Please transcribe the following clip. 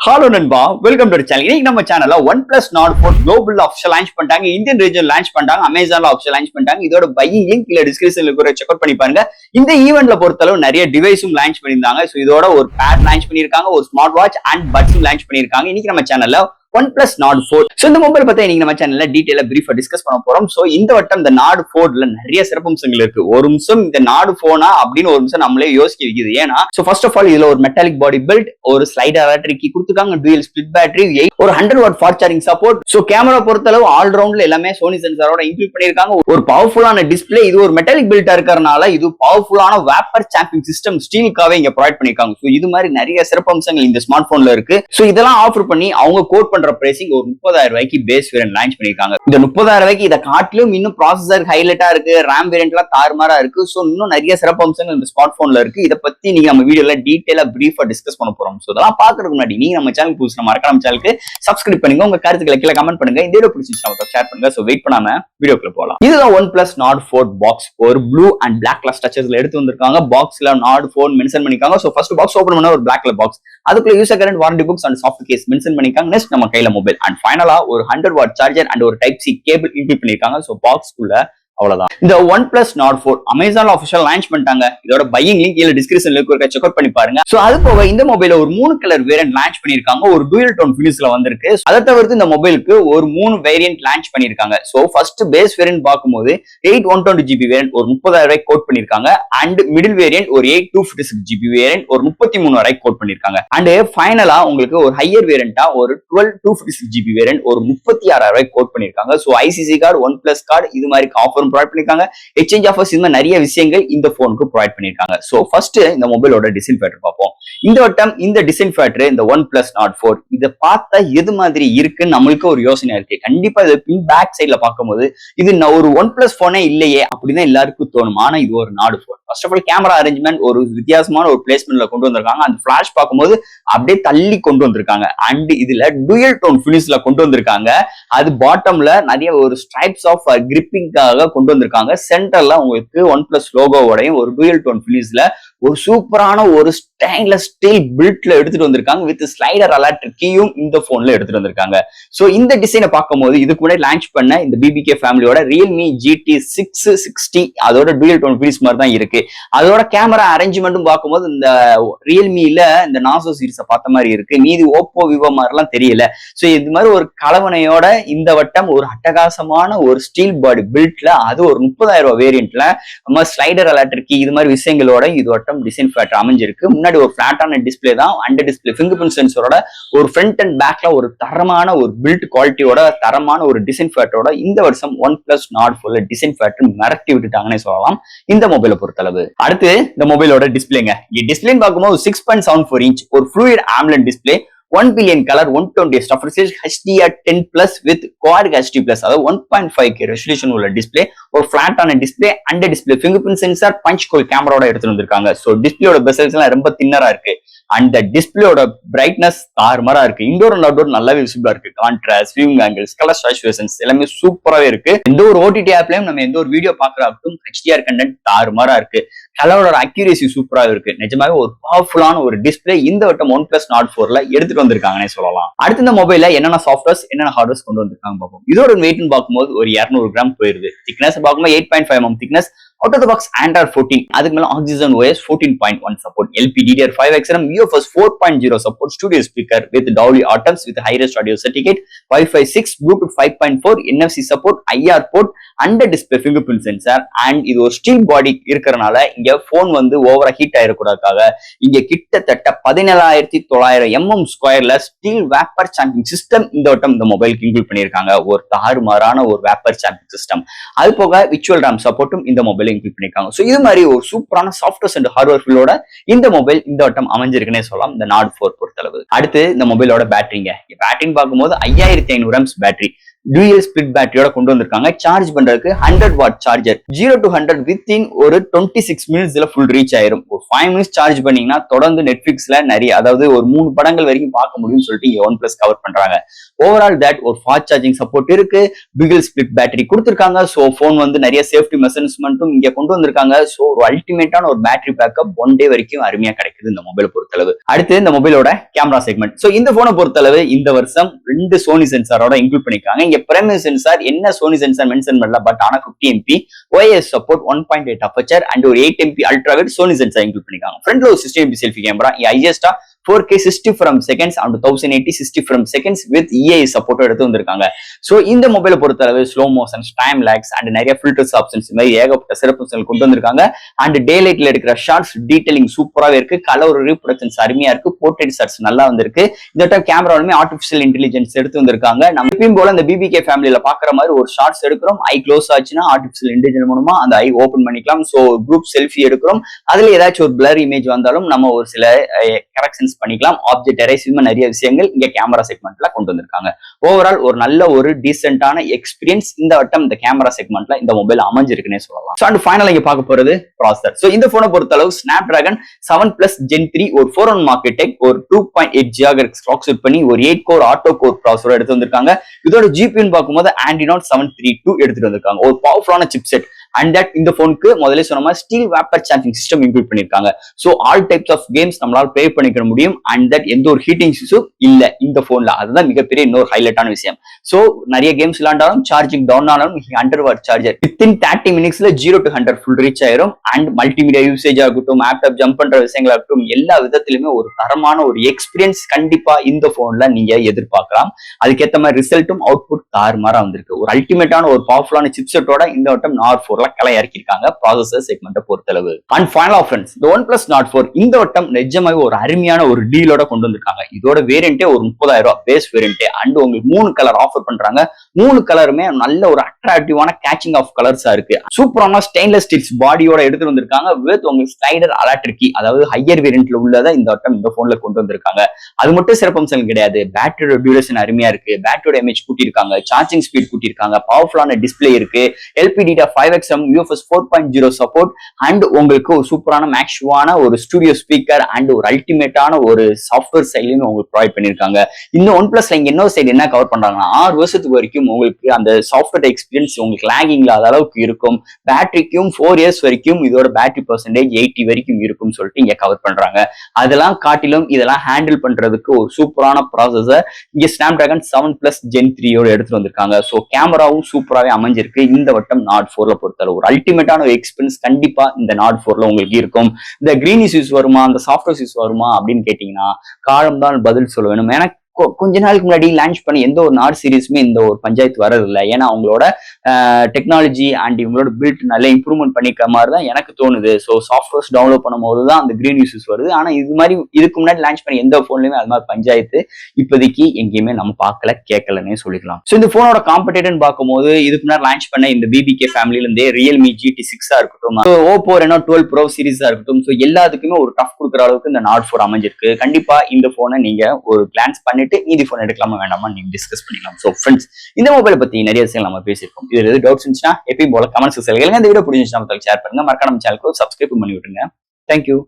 Hello நண்பா, welcome to channel. இன்னைக்கு நம்ம சேனல்ல OnePlus Nord 4 global official launch பண்ணிட்டாங்க, இந்தியன் ரீஜன் லான்ச் பண்ணிட்டாங்க, அமேசான்ல ஆஃபிஷியல் லான்ச் பண்ணிட்டாங்க. இதோட பையிங் லிங்க் கீழ டிஸ்கிரிப்ஷன்ல கூட செக் அவுட் பண்ணி பாருங்க. இந்த ஈவென்ட்ல பொறுத்தளவு நிறைய டிவைஸும் லான்ச் பண்ணியிருந்தாங்க. சோ இதோட ஒரு பேட் லான்ச் பண்ணியிருக்காங்க, ஒரு ஸ்மார்ட் வாட்ச் அண்ட் பட்ஸும் லான்ச் பண்ணியிருக்காங்க. இன்னைக்கு நம்ம சேனல்ல OnePlus Nord 4. சோ இந்த மொபைல் பத்தி இன்னைக்கு நம்ம சேனல்ல டீடைலா பிரீஃபா டிஸ்கஸ் பண்ண போறோம். சோ இந்த வட்டம் இந்த Nord 4ல நிறைய சிறப்பம்சங்கள் இருக்கு. ஒரு நிமிஷம் இந்த Nord 4 அப்படின்னு ஒரு நிமிஷம் நம்மளே யோசிக்க வைக்குது. ஏன்னா சோ ஃபர்ஸ்ட் ஆஃப் ஆல் இதுல ஒரு மெட்டாலிக் பாடி பில்ட், ஒரு ஸ்லைடர் எலக்ட்ரிக் கீ கொடுத்துருக்காங்க, டூயல் ஸ்பிளிட் பேட்டரி, ஒரு 100 watt fast charging support. So camera பொறுத்தளவு ஆல் ரவுண்ட்ல எல்லாமே சோனி சென்சாரோட இன்க்ளூட் பண்ணிருக்காங்க. ஒரு பவர்ஃபுல்லான டிஸ்பிளே, இது ஒரு மெட்டாலிக் பில்டா இருக்கறனால இது பவர்ஃபுல்லான வேப்பர் சாம்பிங் சிஸ்டம் ஸ்டீலுக்காவே இங்க ப்ரொவைட் பண்ணிருக்காங்க. சோ இது மாதிரி நிறைய சிறப்பம்சங்கள் இந்த ஸ்மார்ட் போன்ல இருக்கு. சோ இதெல்லாம் ஆஃபர் பண்ணி அவங்க கோட் பண்ற பிரைசிங் ஒரு 30,000 ரூபாய்க்கு பேஸ் வேரியன்ட் லான்ச் பண்ணிருக்காங்க. இந்த 30,000 ரூபாய்க்கு இதை காட்டிலும் இன்னும் ப்ராசஸர் ஹைலைட்டா இருக்கு, ரேம் வேரியன்ட்லாம் தாறுமாறா இருக்கு. சோ இன்னும் நிறைய சிறப்பம்சங்கள் இந்த ஸ்மார்ட் போன்ல இருக்கு. இதை பத்தி நீங்க நம்ம வீடியோல டீடைலா பிரீஃபா டிஸ்கஸ் பண்ண போறோம். சோ இதெல்லாம் பாக்குறதுக்கு முன்னாடி நீங்க நம்ம சேனல் புதுசா மறக்காம நம்ம சேனலுக்கு சப்ஸ்கிரைப் பண்ணுங்க, உங்க கருத்துக்களை கீழே கமெண்ட் பண்ணுங்க, இந்த வீடியோ பிடிச்சிருந்தா ஷேர் பண்ணுங்க. சோ வெயிட் பண்ணாம வீடியோக்குள்ள போலாம். இதுதான் OnePlus Nord 4 பாக்ஸ். ஒரு ப்ளூ அண்ட் பிளாக் கலர் ஸ்ட்ரக்சர்ஸ்ல எடுத்து வந்திருக்காங்க. பாக்ஸ்ல Nord 4 மென்ஷன் பண்ணிருக்காங்க. சோ ஃபர்ஸ்ட் பாக்ஸ் ஓபன் பண்ணா ஒரு பிளாக் கலர் பாக்ஸ், அதுக்குள்ள user current, warranty books and soft case mention பண்ணிருக்காங்க. நெக்ஸ்ட் நம்ம கையில மொபைல் அண்ட் ஃபைனலா ஒரு 100 வாட் சார்ஜர் அண்ட் ஒரு டைப் சி கேபிள் இன்க்ளூட் பண்ணிருக்காங்க. சோ பாக்ஸ்க்குள்ள அவ்வளவுதான். இந்த OnePlus Nord 4 அமேசான்ல ஆஃபிஷியல் லான்ச் பண்ணிட்டாங்க. இதோட பையிங் லிங்க் கீழ டிஸ்கிரிப்ஷன்ல இருக்க, செக் அவுட் பண்ணி பாருங்க. சோ அது போக இந்த மொபைல ஒரு 3 கலர் வேரியன்ட் லான்ச் பண்ணிருக்காங்க. ஒரு டூயல் டோன் ஃபினிஷ்ல வந்திருக்கு. அதை தவிர்த்து இந்த மொபைலுக்கு ஒரு 3 வேரியன்ட் லான்ச் பண்ணிருக்காங்க. சோ ஃபர்ஸ்ட் பேஸ் வேரியன்ட் பார்க்கும்போது 8/120GB வேரியன்ட் ஒரு 30,000 ரூபாய்க்கு கோட் பண்ணிருக்காங்க. அண்ட் மிடில் வேரியன்ட் ஒரு 8/256GB வேரியன்ட் ஒரு 33,000 ரூபாய்க்கு கோட் பண்ணிருக்காங்க. அண்ட் ஃபைனலா உங்களுக்கு ஒரு ஹையர் வேரியன்ட்டா ஒரு 12/256GB வேரியன்ட் ஒரு 36,000 ரூபாய்க்கு கோட் பண்ணிருக்காங்க. So ICC card, OnePlus card, இது மாதிரி ஆஃபர் ப்ரொவைட் பண்ணிருக்காங்க. எக்ஸ்சேஞ்ச் ஆஃபர்ஸ், இந்த நிறைய விஷயங்கள் இந்த போனுக்கு ப்ரொவைட் பண்ணிருக்காங்க. சோ ஃபர்ஸ்ட் இந்த மொபைலோட டிசைன் ஃபேக்டர் பார்ப்போம். இந்த வட்டம் இந்த டிசைன் ஃபேக்டர் இந்த OnePlus Nord 4 இத பார்த்தா எது மாதிரி இருக்குன்னு நம்மளுக்கு ஒரு யோசனை இருக்கு. கண்டிப்பா இது பின் பேக் சைடுல பார்க்கும்போது இது ஒரு OnePlus போனே இல்லையே அப்படிதான் எல்லாருக்கும் தோணும். ஆனா இது ஒரு Nord 4. First of all camera arrangement ஒரு வித்தியாசமான ஒரு பிளேஸ்மெண்ட்ல கொண்டு வந்திருக்காங்க. அந்த ஃபிளாஷ் பார்க்கும்போது அப்படியே தள்ளி கொண்டு வந்திருக்காங்க. அண்ட் இதுல டூயல் டோன் ஃபினிஷ்ல கொண்டு வந்திருக்காங்க. அது பாட்டம்ல நிறைய ஒரு ஸ்ட்ரைப்ஸ் ஆஃப் கிரிப்பிங்காக கொண்டு வந்திருக்காங்க. சென்டர்ல உங்களுக்கு OnePlus லோகோவோடையும் ஒரு டூயல் டோன் ஃபினிஷ்ல ஒரு சூப்பரான ஒரு ஸ்டெயின்லெஸ் ஸ்டீல் பில்ட்ல எடுத்துட்டு வந்திருக்காங்க. வித் ஸ்லைடர் எலக்ட்ரிக் கீயும் இந்த போன்ல எடுத்துட்டு வந்திருக்காங்க. சோ இந்த டிசைனை பார்க்கும்போது இதுக்கு முன்னாடி லான்ச் பண்ண இந்த BBK ஃபேமிலியோட Realme GT 660 அதோட டூயல் டோன் ஃபினிஷ் மாதிரி தான் இருக்கு. அதோட கேமரா அரேஞ்ச்மெண்ட்டும் பார்க்கும்போது இந்த ரியல்மில இந்த நாசோ சீரிஸை பார்த்த மாதிரி இருக்கு. மீதி ஓப்போ, விவோ மாதிரிலாம் தெரியல. சோ இது மாதிரி ஒரு கலவனையோட இந்த வட்டம் ஒரு அட்டகாசமான ஒரு ஸ்டீல் பாடி பில்ட்ல, அது ஒரு 30,000 ரூபாய் வேரியன்ட்ல நம்ம ஸ்லைடர் எலக்ட்ரிக் இது மாதிரி விஷயங்களோட இது வட்டம் டிசைன் ஃபேக்டர் அமைஞ்சிருக்கு. முன்னாடி ஒரு பிளாட்டான டிஸ்பிளே தான், அண்டர் டிஸ்பிளே ஃபிங்கர் பிரிண்ட் சென்சரோட ஒரு ஃப்ரண்ட் அண்ட் பேக்ல ஒரு தரமான ஒரு பில்ட் குவாலிட்டியோட தரமான ஒரு டிசைன் ஃபேக்டரோட இந்த வருஷம் OnePlus Nord 4 டிசைன் ஃபேக்டர் மிரட்டி விட்டுட்டாங்கன்னு சொல்லலாம் இந்த மொபைலை பொறுத்தளவு. அடுத்து இந்த மொபைலோட டிஸ்பிளேங்க. டிஸ்பிளே பார்க்கும்போது 6.74 இன்ச் ஒரு fluid AMOLED display, 1 billion color 120 refresh HDR10+ with Quad HD+, அதாவது 1.5K ரெசல்யூஷன் உள்ள டிஸ்பிளே, ஒரு பிளாட்டான display, under display fingerprint sensor, punch hole கேமராவோட எடுத்துட்டு வந்திருக்காங்க. சோ டிஸ்பிளேயோட பெசல்ஸ் எல்லாம் ரொம்ப தின்னரா இருக்கு. அந்த டிஸ்பிளேயோட பிரைட்னஸ் தாறுமாறா இருக்கு. இன்டோர் அண்ட் அவுட்டோர் நல்லாவே விசிபிளா இருக்கு. கான்ட்ராஸ்ட், வியூவிங் ஆங்கிள்ஸ், கலர் சாச்சுரேஷன்ஸ் எல்லாமே சூப்பராவே இருக்கு. எந்த ஒரு OTT ஆப்லயும் நம்ம எந்த ஒரு வீடியோ பாக்குறதும் HDR கண்டென்ட் தாறுமாறா இருக்கு. கலரோட அக்யூரேசி சூப்பராக இருக்கு. நிஜமாவே ஒரு பவர்ஃபுல்லான ஒரு டிஸ்பிளே இந்த வட்டம் OnePlus Nord 4ல எடுத்துட்டு வந்திருக்காங்கன்னே சொல்லலாம். அடுத்து இந்த மொபைல்ல என்னென்ன சாஃப்ட்வேர்ஸ், என்னென்ன ஹார்ட்வேர்ஸ் கொண்டு வந்திருக்காங்க பார்ப்போம். இதோட வெயிட்னு பார்க்கும்போது ஒரு 200 கிராம் போயிருது. திக்னஸ் பார்க்கும்போது 8.5 mm thickness. Out of the box Android 14, அதுக்கு மேல Oxygen OS 14.1 support, LPDDR5 XM, UFS 4.0 support, studio speaker with Dolby Atmos with high-res audio certificate, Wi-Fi 6, Bluetooth 5.4, NFC support, IR port, under display fingerprint sensor, and இது ஒரு steel பாடி இருக்கறனால இங்க phone வந்து ஓவரா heat ஆயிரக்கூடாதுக்காக இங்க கிட்டத்தட்ட 17,900 mm ஸ்கொயர்ல ஸ்டீல் வேப்பர் சாம்பிங் சிஸ்டம் இந்த வட்டம் இந்த மொபைலுக்கு இன்க்ளூட் பண்ணிருக்காங்க. ஒரு தாறுமாறான ஒரு வேப்பர் சாம்பிங் சிஸ்டம். அது போக விர்ச்சுவல் RAM சப்போர்ட்டும் இந்த மொபைல் இன்க்ளூட் பண்ணிருக்காங்க. சோ இது மாதிரி ஒரு சூப்பரான சாஃப்ட்வேர்ஸ் அண்ட் ஹார்ட்வேர் ஃபுல்லோட இந்த மொபைல் இந்த வட்டம் அமைஞ்சிருக்குன்னே சொல்லலாம் இந்த Nord 4 பொறுத்தளவு. அடுத்து இந்த மொபைலோட பேட்டரிங்க. பேட்டரின்னு பார்க்கும்போது 5500 mAh பேட்டரி. டூயல் ஸ்பிளிட் பேட்டரியோட கொண்டு வந்திருக்காங்க. சார்ஜ் பண்றதுக்கு 100 வாட் சார்ஜர் 0 to 100 வித்தின் ஒரு 26 மினிட்ஸ்ல ஃபுல் ரீச் ஆயிரும். ஒரு 5 மினிட்ஸ் சார்ஜ் பண்ணீங்கன்னா தொடர்ந்து நெட்ஃபிளிக்ஸ்ல நிறைய, அதாவது ஒரு 3 படங்கள் வரைக்கும் பார்க்க முடியும்னு சொல்லிட்டு இங்க OnePlus கவர் பண்றாங்க. ஓவரால் தட் ஒரு ஃபாஸ்ட் சார்ஜிங் சப்போர்ட் இருக்கு, டூயல் ஸ்பிளிட் பேட்டரி கொடுத்திருக்காங்க. சோ போன் வந்து நிறைய சேஃப்டி மெஷர்மெண்ட்டும் இங்க கொண்டு வந்திருக்காங்க. சோ ஒரு அல்டிமேட்டான ஒரு பேட்டரி பேக்கப் 1 டே வரைக்கும் அருமையா கிடைக்குது இந்த மொபைலை பொறுத்தளவு. அடுத்து இந்த மொபைலோட கேமரா செக்மெண்ட். சோ இந்த போனை பொறுத்தளவு இந்த வருஷம் 2 சோனி சென்சாரோட இன்க்ளூட் பண்ணிருக்காங்க. இங்க பிரைமரி சென்சார் என்ன சோனி சென்சார் மென்ஷன் பண்ணல, பட் ஆனா 50 MP OIS support 1.8 aperture and ஒரு 8 MP ultra wide Sony sensor include பண்ணிருக்காங்க. ஃப்ரண்ட்ல ஒரு 60 MP செல்ஃபி கேமரா, ஹையஸ்டா 4K 60 frames seconds and 1080 60 frames seconds with EAI support எடுத்து வந்திருக்காங்க. சோ இந்த மொபைலை பொறுத்தளவு slow motions, time lakhs and நிறைய ஃபில்டர்ஸ் ஆப்ஷன்ஸ் மாதிரி ஏகப்பட்ட சிறப்பு கொண்டு வந்திருக்காங்க. அண்ட் டே லைட்ல எடுக்கிற ஷார்ட்ஸ் டீடைலிங் சூப்பராவே இருக்கு, கலர் ரீப்ரொடக்ஷன்ஸ் அருமையா இருக்கு, போர்ட்ரேட் ஷாட்ஸ் நல்லா வந்திருக்கு. இந்த டைம் கேமராலுமே ஆர்டிஃபிஷியல் இன்டெலிஜென்ஸ் எடுத்து வந்திருக்காங்க. நம்ம எப்பயும் போல இந்த BBK ஃபேமிலியில பாக்குற மாதிரி ஒரு ஷார்ட்ஸ் எடுக்கிறோம், ஐ க்ளோஸ் ஆச்சுன்னா ஆர்டிஃபிஷியல் இன்டெலிஜென்ஸ் மூலமா அந்த ஐ ஓபன் பண்ணிக்கலாம். சோ குரூப் செல்ஃபி எடுக்கிறோம், அதுல ஏதாச்சும் ஒரு பிளர் இமேஜ் வந்தாலும் நம்ம ஒரு சில கரெக்ஷன்ஸ் பண்ணிக்கலாம். ஆப்ஜெக்ட் எரேசிங் நிறைய விஷயங்கள் இங்க கேமரா செக்மெண்ட்ல கொண்டு வந்திருக்காங்க. ஓவரால் ஒரு நல்ல ஒரு டீசென்டான எக்ஸ்பீரியன்ஸ் இந்த வட்டம் இந்த கேமரா செக்மெண்ட்ல இந்த மொபைல் அமைஞ்சிருக்குன்னே சொல்லலாம். சோ அண்ட் ஃபைனலா இங்க பார்க்க போறது ப்ராசஸர். சோ இந்த போனை பொறுத்தளவு Snapdragon 7 Plus Gen 3 ஒரு 4-1 market tech ஒரு 2.8 GHz clock செட் பண்ணி ஒரு 8 கோர் ஆட்டோ கோர் ப்ராசஸர் எடுத்து வந்திருக்காங்க. இதோட GPU பார்க்கும்போது Adreno 732 எடுத்துட்டு வந்திருக்காங்க. ஒரு பவர்ஃபுல்லான சிப்செட் அண்ட் தட் இந்த போனுக்கு முதல்ல சொன்ன மாதிரி steel vapour charging system include பண்ணிருக்காங்க. So all types of games நம்மளால ப்ளே பண்ணிக்க முடியும் அண்ட் தட் எந்த ஒரு ஹீட்டிங் இஷ்யூ இல்ல இந்த போன்ல. அதுதான் மிகப்பெரிய இன்னொரு ஹைலைட்டான விஷயம். சோ நிறைய கேம்ஸ் விளையாண்டாலும் சார்ஜிங் டவுன் ஆனாலும் 100 வாட் சார்ஜர் வித்தின் 30 மினிட்ஸ்ல 0 to 100 ஃபுல் ரீச் ஆயிரும். அண்ட் மல்டிமீடியா யூசேஜ் ஆகட்டும், லேப்டாப் ஜம்ப் பண்ற விஷயங்களாகட்டும், எல்லா விதத்திலுமே ஒரு தரமான ஒரு எக்ஸ்பீரியன்ஸ் கண்டிப்பா இந்த போன்ல நீங்க எதிர்பார்க்கலாம். அதுக்கேற்ற மாதிரி ரிசல்ட்டும் அவுட்புட் தாறுமாறா வந்திருக்கு. ஒரு அல்டிமேட்டான ஒரு பவர்ஃபுல்லான சிப்செட்டோட இந்த வட்டம் Nord 4 களை இறக்கிருக்காங்க ப்ராசஸர் செக்மெண்ட்டை பொறுத்தளவு. அண்ட் ஃபைனலா ஃப்ரெண்ட்ஸ், இந்த OnePlus Nord 4 இந்த வட்டம் நிஜமாவே ஒரு அருமையான ஒரு டீலோட கொண்டு வந்திருக்காங்க. இதோட வேரியன்ட்டே ஒரு 30,000 ரூபாய் பேஸ் வேரியன்ட் அண்ட் உங்களுக்கு 3 கலர் ஆஃபர் பண்றாங்க. 3 கலருமே நல்ல ஒரு அட்ராக்டிவான கேச்சிங் ஆஃப் கலர்ஸா இருக்கு. சூப்பரான ஸ்டெயின்லெஸ் ஸ்டீல் பாடியோட எடுத்து வந்திருக்காங்க வித் உங்களுக்கு ஸ்லைடர் எலக்ட்ரிக் கீ, அதாவது ஹையர் வேரியன்ட்ல உள்ளதை இந்த வட்டம் இந்த போன்ல கொண்டு வந்திருக்காங்க. அது மட்டும் சிறப்பம்சம் கிடையாது, பேட்டரியோட டியூரேஷன் அருமையா இருக்கு, பேட்டரியோட எம்ஏஹெச் கூட்டியிருக்காங்க, சார்ஜிங் ஸ்பீட் கூட்டியிருக்காங்க, பவர்ஃபுல்லான டிஸ்பிளே இருக்கு, LPDDR 5XM UFS 4.0 support and உங்களுக்கு ஒரு சூப்பரான மேக்ஸுவான ஒரு ஸ்டுடியோ ஸ்பீக்கர் அண்ட் ஒரு அல்டிமேட்டான ஒரு சாஃப்ட்வேர் சைட்லயும் உங்களுக்கு ப்ரொவைட் பண்ணிருக்காங்க. இன்னும் OnePlusல இங்க இன்னொரு சைடு என்ன கவர் பண்றாங்கன்னா 6 வருஷத்துக்கு வரைக்கும் உங்களுக்கு அந்த சாஃப்ட்வேர் எக்ஸ்பீரியன்ஸ் உங்களுக்கு லாகிங் இல்லாத அளவுக்கு இருக்கும். பேட்டரிக்கும் 4 இயர்ஸ் வரைக்கும் இதோட பேட்டரி பர்சன்டேஜ் 80 வரைக்கும் இருக்கும்னு சொல்லிட்டு இங்க கவர் பண்றாங்க. அதெல்லாம் காட்டிலும் இதெல்லாம் ஹேண்டில் பண்றதுக்கு ஒரு சூப்பரான ப்ராசஸர் இங்க Snapdragon 7 Plus Gen 3 யோட எடுத்துட்டு வந்திருக்காங்க. சோ கேமராவும் சூப்பராகவே அமைஞ்சிருக்கு இந்த வட்டம் Nord 4ல பொறுத்தளவு. ஒரு அல்டிமேட்டான ஒரு எக்ஸ்பீரியன்ஸ் கண்டிப்பா இந்த Nord 4ல உங்களுக்கு இருக்கும். இந்த கிரீன் இஷ்யூஸ் வருமா, அந்த சாஃப்ட்வேர் இஷ்யூஸ் வருமா அப்படின்னு கேட்டீங்கன்னா காலம் தான் பதில் சொல்ல வேணும். ஏன்னா கொஞ்ச நாளுக்கு முன்னாடி லான்ச் பண்ணி எந்த ஒரு Nord சீரிஸுமே இந்த ஒரு பஞ்சாயத்து வரதில்லை. ஏன்னா அவங்களோட டெக்னாலஜி அண்ட் இவங்களோட பில்ட் நல்ல இம்ப்ரூவ்மெண்ட் பண்ணிக்கிற மாதிரி தான் எனக்கு தோணுது. ஸோ சாஃப்ட்வேர்ஸ் டவுன்லோட் பண்ணும்போது தான் அந்த கிரீன் இஷ்யூஸ் வருது. ஆனா இது மாதிரி இதுக்கு முன்னாடி லான்ச் பண்ணி எந்த போன்லயுமே அது மாதிரி பஞ்சாயத்து இப்போதைக்கு எங்கேயுமே நம்ம பார்க்கல, கேட்கலன்னே சொல்லிக்கலாம். ஸோ இந்த போனோட காம்படேட்டர்னு பார்க்கும்போது இதுக்கு முன்னாடி லான்ச் பண்ண இந்த BBK ஃபேமிலியில இருந்தே Realme GT6 இருக்கட்டும், Oppo Reno 12 Pro சீரிஸா இருக்கட்டும், ஸோ எல்லாத்துக்குமே ஒரு டஃப் கொடுக்குற அளவுக்கு இந்த Nord 4 அமைஞ்சிருக்கு. கண்டிப்பா இந்த போனை நீங்க ஒரு கிளான்ஸ் பண்ணிட்டு மீதி போன் எடுக்கலாமா வேண்டாமா நீங்க டிஸ்கஸ் பண்ணிக்கலாம். சோ ஃப்ரெண்ட்ஸ், இந்த மொபைலை பத்தி நிறைய விஷயங்கள் நம்ம பேசியிருக்கோம். இதுல எது டவுட்ஸ் இருந்துச்சுன்னா எப்பயும் போல கமெண்ட்ஸ் கேளுங்க. இந்த வீடியோ பிடிச்சிருந்துச்சுன்னா ஷேர் பண்ணுங்க, மறக்காம சேனலுக்கு சப்ஸ்கிரைப் பண்ணி விட்டுருங்க. தேங்க்யூ.